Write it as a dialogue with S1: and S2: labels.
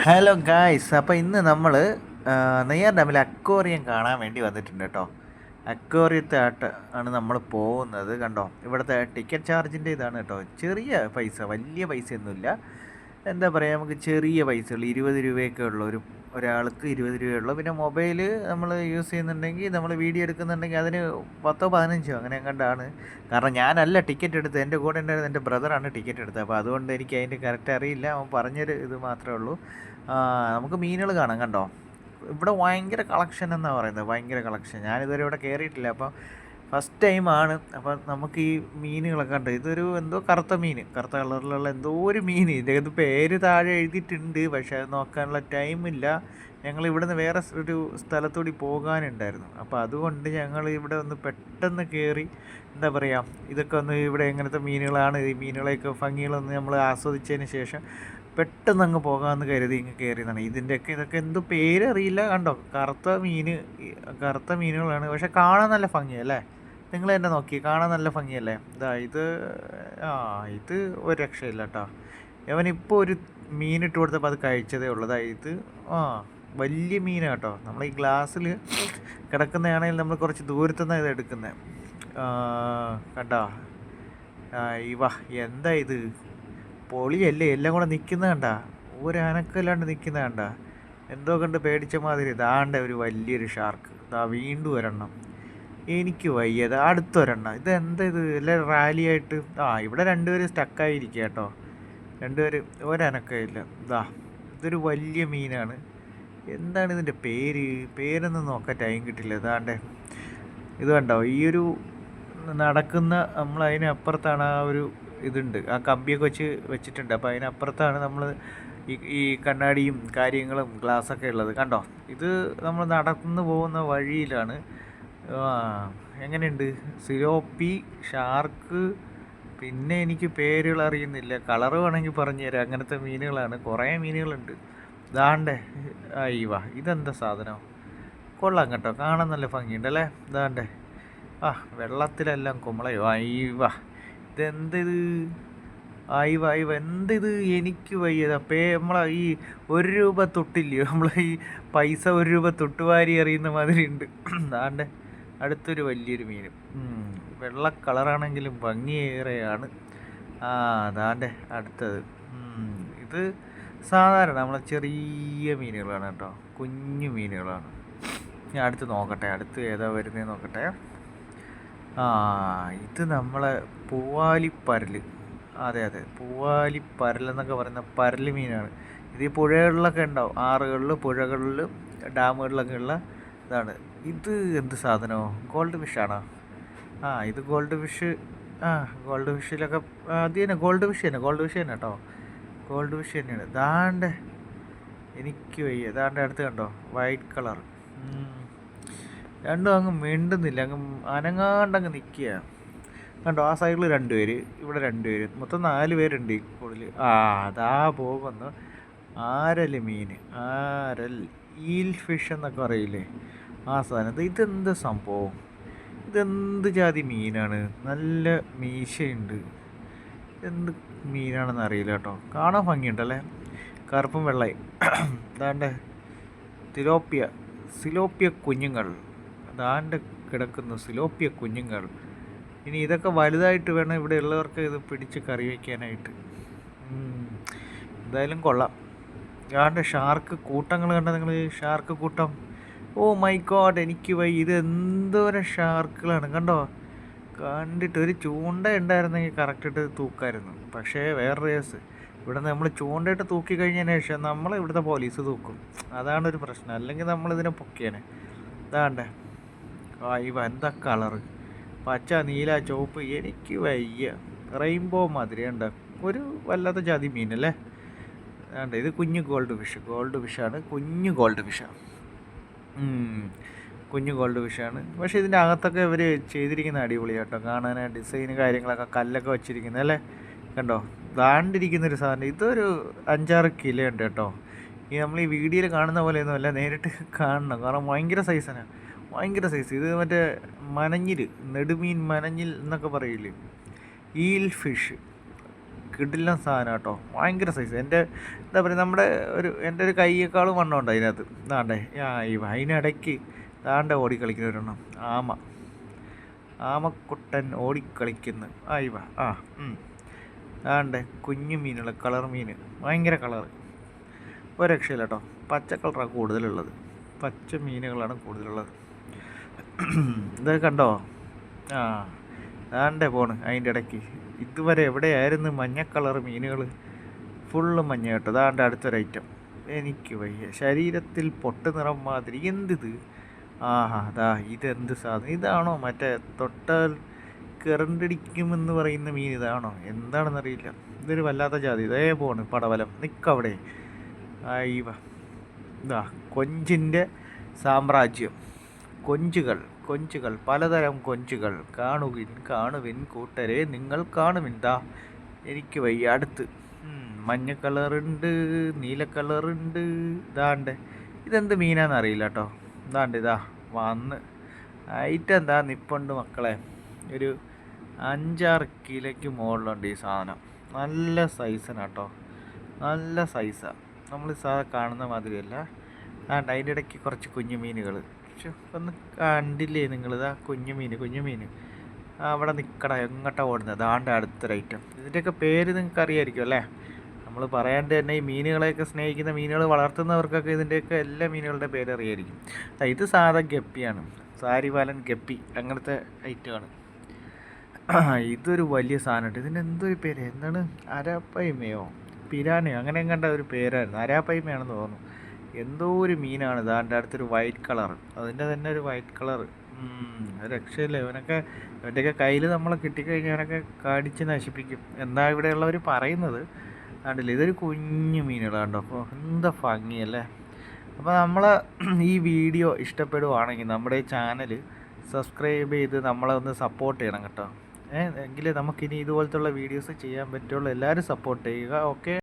S1: Hello guys, അപ്പോൾ ഇന്ന് നമ്മൾ നെയ്യാർ ഡാമിൽ അക്വേറിയം കാണാൻ വേണ്ടി വന്നിട്ടുണ്ട് കേട്ടോ. അക്വേറിയത്തായിട്ട് ആണ് നമ്മൾ പോകുന്നത്. കണ്ടോ, ഇവിടുത്തെ ടിക്കറ്റ് ചാർജിൻ്റെ ഇതാണ് കേട്ടോ. ചെറിയ പൈസ, വലിയ പൈസയൊന്നുമില്ല. എന്താ പറയുക, നമുക്ക് ചെറിയ പൈസയുള്ളൂ. 20 രൂപയൊക്കെ ഉള്ളൂ. ഒരാൾക്ക് 20 രൂപയുള്ളൂ. പിന്നെ മൊബൈൽ നമ്മൾ യൂസ് ചെയ്യുന്നുണ്ടെങ്കിൽ, നമ്മൾ വീഡിയോ എടുക്കുന്നുണ്ടെങ്കിൽ അതിന് 10-15 അങ്ങനെ കണ്ടാണ്. കാരണം ഞാനല്ല ടിക്കറ്റ് എടുത്തത്, എൻ്റെ കൂടെ ഉണ്ടായിരുന്ന എൻ്റെ ബ്രദറാണ് ടിക്കറ്റ് എടുത്തത്. അപ്പോൾ അതുകൊണ്ട് എനിക്ക് അതിൻ്റെ കറക്റ്റ് അറിയില്ല. അവൻ പറഞ്ഞൊരു ഇത് മാത്രമേ ഉള്ളൂ. നമുക്ക് മീനുകൾ കാണാം. കണ്ടോ, ഇവിടെ ഭയങ്കര കളക്ഷൻ എന്നാണ് പറയുന്നത്, ഭയങ്കര കളക്ഷൻ. ഞാനിതുവരെ ഇവിടെ കയറിയിട്ടില്ല, അപ്പോൾ ഫസ്റ്റ് ടൈമാണ്. അപ്പം നമുക്ക് ഈ മീനുകളൊക്കെ കണ്ടോ, ഇതൊരു എന്തോ കറുത്ത മീൻ, കറുത്ത കളറിലുള്ള എന്തോ ഒരു മീൻ. ഇതിൻ്റെ പേര് താഴെ എഴുതിയിട്ടുണ്ട്, പക്ഷേ അത് നോക്കാനുള്ള ടൈമില്ല. ഞങ്ങൾ ഇവിടുന്ന് വേറെ ഒരു സ്ഥലത്തൂടി പോകാനുണ്ടായിരുന്നു. അപ്പോൾ അതുകൊണ്ട് ഞങ്ങൾ ഇവിടെ ഒന്ന് പെട്ടെന്ന് കയറി, എന്താ പറയുക, ഇതൊക്കെ ഒന്ന് ഇവിടെ എങ്ങനത്തെ മീനുകളാണ്, ഈ മീനുകളെയൊക്കെ ഭംഗികളൊന്ന് നമ്മൾ ആസ്വദിച്ചതിന് ശേഷം പെട്ടെന്ന് അങ്ങ് പോകാമെന്ന് കരുതി ഇങ്ങ് കയറിയതാണ്. ഇതൊക്കെ എന്തോ പേരറിയില്ല. കണ്ടോ, കറുത്ത മീനുകളാണ്, പക്ഷെ കാണാൻ നല്ല ഭംഗിയല്ലേ. നിങ്ങൾ തന്നെ നോക്കി, കാണാൻ നല്ല ഭംഗിയല്ലേ. ഇത് ഇത് ഒരു രക്ഷയില്ല കേട്ടോ. അവനിപ്പോൾ ഒരു മീനിട്ട് കൊടുത്തപ്പോൾ അത് കഴിച്ചതേ ഉള്ളൂ. ഇത് വലിയ മീനാണ് കേട്ടോ. നമ്മൾ ഈ ഗ്ലാസ്സിൽ കിടക്കുന്നതാണെങ്കിൽ നമ്മൾ കുറച്ച് ദൂരത്തുനിന്നാണ് ഇത് എടുക്കുന്നത്. കണ്ടോ, ഇവ എന്താ ഇത്, പൊളിയല്ലേ. എല്ലാം കൂടെ നിൽക്കുന്ന കണ്ട, ഒരു അനക്കല്ലാണ്ട് നിൽക്കുന്ന കണ്ട, എന്തോ കണ്ട് പേടിച്ച മാതിരി. ഇതാണ്ട് ഒരു വലിയൊരു ഷാർക്ക്, വീണ്ടും ഒരെണ്ണം. എനിക്ക് വയ്യത്, അടുത്തൊരെണ്ണം. ഇതെന്താ ഇത്, എല്ലാം റാലിയായിട്ട്. ഇവിടെ രണ്ടുപേരും സ്റ്റക്കായിരിക്കുക കേട്ടോ. രണ്ടുപേരും ഒരനക്കമില്ല. ഇതൊരു വലിയ മീനാണ്. എന്താണ് ഇതിൻ്റെ പേരൊന്നും നോക്കാൻ ടൈം കിട്ടില്ല. ഇത് കണ്ടോ, ഈ ഒരു നടക്കുന്ന, നമ്മൾ അതിനപ്പുറത്താണ് ആ ഒരു ഇതുണ്ട്, ആ കമ്പിയൊക്കെ വെച്ചിട്ടുണ്ട്. അപ്പോൾ അതിനപ്പുറത്താണ് നമ്മൾ ഈ കണ്ണാടിയും കാര്യങ്ങളും ഗ്ലാസ്സൊക്കെ ഉള്ളത്. കണ്ടോ, ഇത് നമ്മൾ നടന്നു പോകുന്ന വഴിയിലാണ്. എങ്ങനെയുണ്ട്, സിലോപ്പി, ഷാർക്ക്, പിന്നെ എനിക്ക് പേരുകൾ അറിയുന്നില്ല. കളറ് വേണമെങ്കിൽ പറഞ്ഞു തരാം. അങ്ങനത്തെ മീനുകളാണ്, കുറേ മീനുകളുണ്ട്. ഇതെന്താ സാധനം, കൊള്ളാം കേട്ടോ, കാണാൻ നല്ല ഭംഗിയുണ്ടല്ലേ. വെള്ളത്തിലെല്ലാം കുമ്പളയോ. ഇതെന്തിത്, എന്തിത്, എനിക്ക് വയ്യത്. നമ്മളെ ഈ 1 രൂപ തൊട്ടില്ലയോ, നമ്മളെ ഈ പൈസ 1 രൂപ തൊട്ടുവാരി അറിയുന്ന മാതിരി ഉണ്ട്. അടുത്തൊരു വലിയൊരു മീൻ, വെള്ള കളറാണെങ്കിലും ഭംഗിയേറെയാണ്. അടുത്തത്. ഇത് സാധാരണ നമ്മളെ ചെറിയ മീനുകളാണ് കേട്ടോ, കുഞ്ഞു മീനുകളാണ്. ഞാൻ അടുത്ത് നോക്കട്ടെ, അടുത്ത് ഏതാ വരുന്നതെന്ന് നോക്കട്ടെ. ഇത് നമ്മളെ പൂവാലിപ്പരൽ. അതെ, പൂവാലിപ്പരൽ എന്നൊക്കെ പറയുന്ന പരൽ മീനാണ്. ഇത് ഈ പുഴകളിലൊക്കെ ഉണ്ടാവും, ആറുകളിൽ, പുഴകളിൽ, ഡാമുകളിലൊക്കെ ഉള്ള ഇതാണ്. ഇത് എന്ത് സാധനമോ, ഗോൾഡ് ഫിഷാണോ? ഇത് ഗോൾഡ് ഫിഷ്. ഗോൾഡ് ഫിഷിലൊക്കെ അത് തന്നെ, ഗോൾഡ് ഫിഷ് തന്നെ കേട്ടോ, ഗോൾഡ് ഫിഷ് തന്നെയാണ്. എനിക്ക് വയ്യ. അടുത്ത് കണ്ടോ, വൈറ്റ് കളർ. രണ്ടും അങ്ങ് മിണ്ടുന്നില്ല, അങ്ങ് അനങ്ങാണ്ടങ്ങ് നിൽക്കുക. കണ്ടോ, ആ സൈഡിൽ 2 പേര്, ഇവിടെ 2 പേര്, മൊത്തം 4 പേരുണ്ട് ഈ കൂടുതൽ. അതാ പോകുന്നു മീൻ, ഈൽ ഫിഷ് എന്നൊക്കെ പറയില്ലേ, ആ സാധനം. ഇതെന്ത് സംഭവം, ഇതെന്ത് ജാതി മീനാണ്, നല്ല മീശയുണ്ട്. എന്ത് മീനാണെന്ന് അറിയില്ല കേട്ടോ, കാണാൻ ഭംഗിയുണ്ടല്ലേ, കറുപ്പും വെള്ളയും. സിലോപ്പിയ കുഞ്ഞുങ്ങൾ കിടക്കുന്നു, സിലോപ്പിയ കുഞ്ഞുങ്ങൾ. ഇനി ഇതൊക്കെ വലുതായിട്ട് വേണം ഇവിടെ ഉള്ളവർക്ക് ഇത് പിടിച്ച് കറി വയ്ക്കാനായിട്ട്. എന്തായാലും കൊള്ളാം. ഷാർക്ക് കൂട്ടങ്ങൾ കണ്ട നിങ്ങൾ, ഷാർക്ക് കൂട്ടം. ഓ മൈ ഗോഡ്, എനിക്ക് ഇത് എന്തോരം ഷാർക്കുകളാണ്. കണ്ടോ, കണ്ടിട്ട് ഒരു ചൂണ്ട ഉണ്ടായിരുന്നെങ്കിൽ കറക്റ്റായിട്ട് തൂക്കായിരുന്നു. പക്ഷേ വേറൊരു കേസ്, ഇവിടെ നമ്മൾ ചൂണ്ടയിട്ട് തൂക്കി കഴിഞ്ഞതിന് ശേഷം നമ്മളെ ഇവിടുത്തെ പോലീസ് തൂക്കും. അതാണൊരു പ്രശ്നം. അല്ലെങ്കിൽ നമ്മളിതിനെ പൊക്കിയേനെ. എന്താ കളറ്, പച്ച, നീല, ചുവപ്പ്. എനിക്ക് വയ്യ, റെയിൻബോ മാതിരി. ഒരു വല്ലാത്ത ജാതി മീനല്ലേ. ഇത് കുഞ്ഞു ഗോൾഡ് ഫിഷാണ്, കുഞ്ഞു ഗോൾഡ് ഫിഷാണ്. പക്ഷേ ഇതിൻ്റെ അകത്തൊക്കെ ഇവർ ചെയ്തിരിക്കുന്ന അടിപൊളിയാട്ടോ, കാണാൻ ഡിസൈന് കാര്യങ്ങളൊക്കെ, കല്ലൊക്കെ വെച്ചിരിക്കുന്നത് അല്ലേ. കണ്ടോ, ദാണ്ടിരിക്കുന്നൊരു സാധനം. ഇതൊരു 5-6 കിലോ ഉണ്ട് കേട്ടോ. നമ്മൾ ഈ വീഡിയോയിൽ കാണുന്ന പോലെയൊന്നും അല്ല, നേരിട്ട് കാണണം. കാരണം ഭയങ്കര സൈസാണ്, ഭയങ്കര സൈസ്. ഇത് മറ്റേ നെടുമീൻ മനഞ്ഞിൽ എന്നൊക്കെ പറയില്ലേ, ഈൽ ഫിഷ്. കിടിലൻ സാധനം കേട്ടോ, ഭയങ്കര സൈസ്. എൻ്റെ എന്താ പറയുക, നമ്മുടെ എൻ്റെ ഒരു കൈയേക്കാളും വണ്ണമുണ്ട് അതിനകത്ത്. ഇതാണ്ടേ അതിനിടയ്ക്ക് താണ്ട ഓടിക്കളിക്കുന്നവരെണ്ണം ആമക്കുട്ടൻ ഓടിക്കളിക്കുന്നു. താണ്ടേ കുഞ്ഞു മീനുകൾ, കളർ മീൻ, ഭയങ്കര കളറ്, ഒരു രക്ഷയില്ല കേട്ടോ. പച്ച കളറാണ് കൂടുതലുള്ളത്, പച്ച മീനുകളാണ് കൂടുതലുള്ളത്. ഇത് കണ്ടോ, താണ്ടേ പോണ് അതിൻ്റെ ഇടയ്ക്ക്. ഇതുവരെ എവിടെയായിരുന്നു മഞ്ഞ കളർ മീനുകൾ, ഫുള്ള് മഞ്ഞ കേട്ടോ. അതാണ്ട് അടുത്തൊരു ഐറ്റം, എനിക്ക് വയ്യ, ശരീരത്തിൽ പൊട്ട് നിറം മാതിരി, എന്തിത്? ഇതെന്ത് സാധനം? ഇതാണോ മറ്റേ തൊട്ടാൽ കിറണ്ടടിക്കുമെന്ന് പറയുന്ന മീൻ? ഇതാണോ എന്താണെന്നറിയില്ല. ഇതൊരു വല്ലാത്ത ജാതി. ഇതേ പോണ് പടവലം, നിൽക്കവിടെ. ഇതാ കൊഞ്ചിൻ്റെ സാമ്രാജ്യം. കൊഞ്ചുകൾ, പലതരം കൊഞ്ചുകൾ. കാണുവിൻ കൂട്ടരെ, നിങ്ങൾ കാണുവിൻ. എനിക്ക് വയ്യ. അടുത്ത് മഞ്ഞ കളറുണ്ട്, നീല കളറുണ്ട്. ഇതെന്ത് മീനാണെന്നറിയില്ല കേട്ടോ. ഇതാ വന്ന് ഐറ്റം നിപ്പുണ്ട് മക്കളെ. ഒരു 5-6 കിലോയ്ക്ക് മുകളിലുണ്ട് ഈ സാധനം. നല്ല സൈസാണ് കേട്ടോ, നല്ല സൈസാണ്. നമ്മൾ കാണുന്ന മാതിരിയല്ല. അതിൻ്റെ ഇടയ്ക്ക് കുറച്ച് കുഞ്ഞു മീനുകൾ. ഒന്ന് കണ്ടില്ലേ നിങ്ങളിതാ കുഞ്ഞു മീൻ അവിടെ നിൽക്കട, എങ്ങോട്ടാ ഓടുന്നത്? അടുത്തൊരു ഐറ്റം. ഇതിൻ്റെയൊക്കെ പേര് നിങ്ങൾക്ക് അറിയാമായിരിക്കും അല്ലേ? നമ്മൾ പറയാണ്ട് തന്നെ ഈ മീനുകളെയൊക്കെ സ്നേഹിക്കുന്ന, മീനുകൾ വളർത്തുന്നവർക്കൊക്കെ ഇതിൻ്റെയൊക്കെ എല്ലാ മീനുകളുടെ പേര് അറിയായിരിക്കും. ഇത് സാധാ ഗപ്പിയാണ്, സാരിവാലൻ ഗപ്പി, അങ്ങനത്തെ ഐറ്റമാണ്. ഇതൊരു വലിയ സാധനമുണ്ട്. ഇതിൻ്റെ എന്തൊരു പേര്, എന്താണ്? അരാപ്പൈമയോ പിരാനയോ അങ്ങനെ കണ്ട ഒരു പേരായിരുന്നു. അരാപ്പൈമയാണെന്ന് തോന്നുന്നു. എന്തോ ഒരു മീനാണ്. അടുത്തൊരു വൈറ്റ് കളർ, അതിൻ്റെ തന്നെ ഒരു വൈറ്റ് കളർ. രക്ഷയില്ല. ഇവൻ്റെയൊക്കെ കയ്യിൽ നമ്മളെ കിട്ടിക്കഴിഞ്ഞാൽ അവനൊക്കെ കടിച്ച് നശിപ്പിക്കും എന്നാ ഇവിടെയുള്ളവർ പറയുന്നത്. കണ്ടില്ല, ഇതൊരു കുഞ്ഞു മീനുകളാണ് കേട്ടോ. അപ്പോൾ എന്താ ഭംഗിയല്ലേ. അപ്പോൾ നമ്മൾ ഈ വീഡിയോ ഇഷ്ടപ്പെടുവാണെങ്കിൽ നമ്മുടെ ചാനൽ സബ്സ്ക്രൈബ് ചെയ്ത് നമ്മളെ ഒന്ന് സപ്പോർട്ട് ചെയ്യണം കേട്ടോ. എങ്കിലേ നമുക്കിനി ഇതുപോലത്തുള്ള വീഡിയോസ് ചെയ്യാൻ പറ്റുള്ളൂ. എല്ലാവരും സപ്പോർട്ട് ചെയ്യുക. ഓക്കെ.